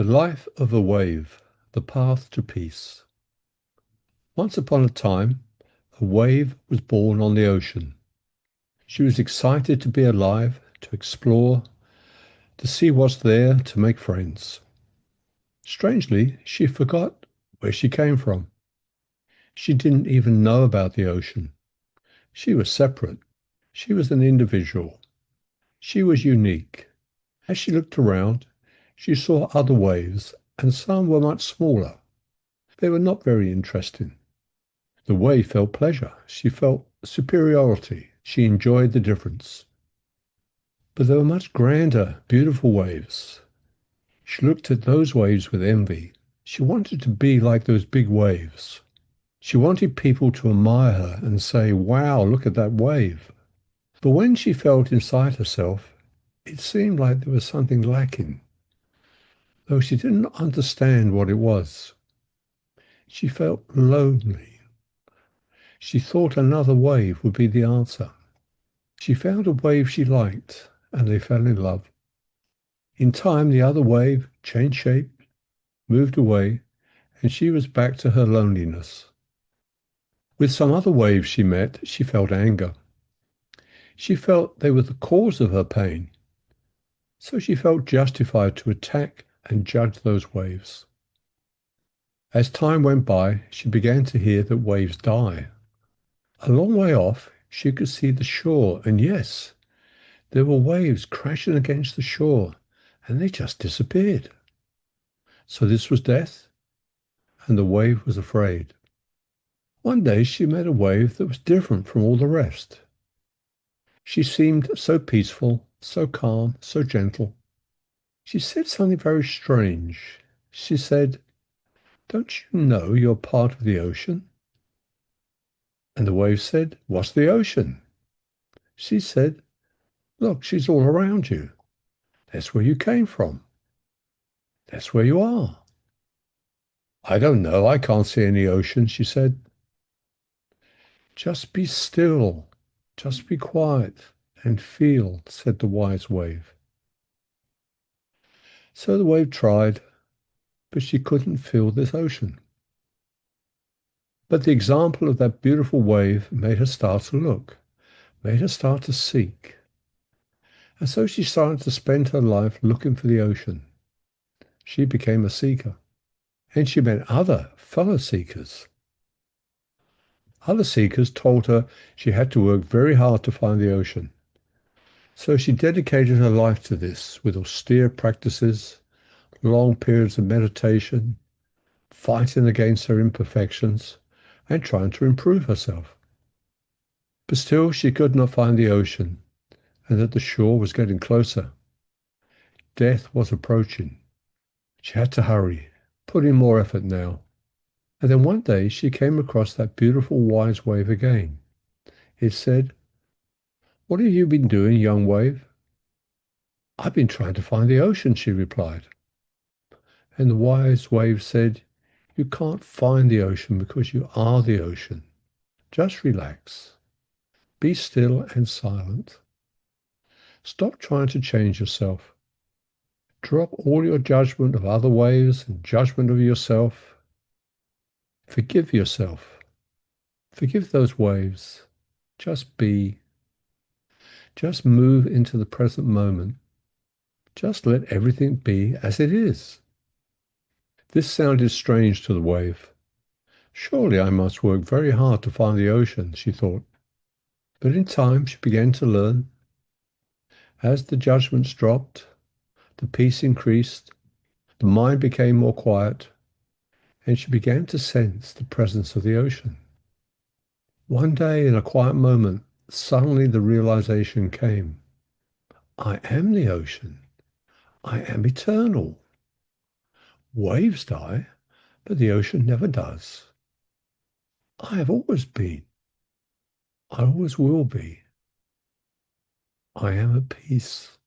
The life of a wave, the path to peace. Once upon a time, a wave was born on the ocean. She was excited to be alive, to explore, to see what's there, to make friends. Strangely, she forgot where she came from. She didn't even know about the ocean. She was separate. She was an individual. She was unique. As she looked around, she saw other waves, and some were much smaller. They were not very interesting. The wave felt pleasure. She felt superiority. She enjoyed the difference. But there were much grander, beautiful waves. She looked at those waves with envy. She wanted to be like those big waves. She wanted people to admire her and say, "Wow, look at that wave." But when she felt inside herself, it seemed like there was something lacking, though she didn't understand what it was. She felt lonely. She thought another wave would be the answer. She found a wave she liked, and they fell in love. In time, the other wave changed shape, moved away, and she was back to her loneliness. With some other waves she met, she felt anger. She felt they were the cause of her pain, so she felt justified to attack and judge those waves. As time went by, she began to hear that waves die. A long way off, she could see the shore, and yes, there were waves crashing against the shore, and they just disappeared. So this was death, and the wave was afraid. One day she met a wave that was different from all the rest. She seemed so peaceful, so calm, so gentle. She said something very strange. She said, "Don't you know you're part of the ocean?" And the wave said, "What's the ocean?" She said, "Look, she's all around you. That's where you came from. That's where you are." "I don't know. I can't see any ocean," she said. "Just be still. Just be quiet and feel," said the wise wave. So the wave tried, but she couldn't feel this ocean. But the example of that beautiful wave made her start to look, made her start to seek. And so she started to spend her life looking for the ocean. She became a seeker, and she met other fellow seekers. Other seekers told her she had to work very hard to find the ocean. So she dedicated her life to this with austere practices, long periods of meditation, fighting against her imperfections, and trying to improve herself. But still she could not find the ocean, and that the shore was getting closer. Death was approaching. She had to hurry, put in more effort now. And then one day she came across that beautiful wise wave again. It said, "What have you been doing, young wave?" "I've been trying to find the ocean," she replied. And the wise wave said, "You can't find the ocean because you are the ocean. Just relax. Be still and silent. Stop trying to change yourself. Drop all your judgment of other waves and judgment of yourself. Forgive yourself. Forgive those waves. Just be. Just move into the present moment. Just let everything be as it is." This sounded strange to the wave. Surely I must work very hard to find the ocean, she thought. But in time she began to learn. As the judgments dropped, the peace increased, the mind became more quiet, and she began to sense the presence of the ocean. One day, in a quiet moment, suddenly the realization came. I am the ocean. I am eternal. Waves die, but the ocean never does. I have always been. I always will be. I am at peace.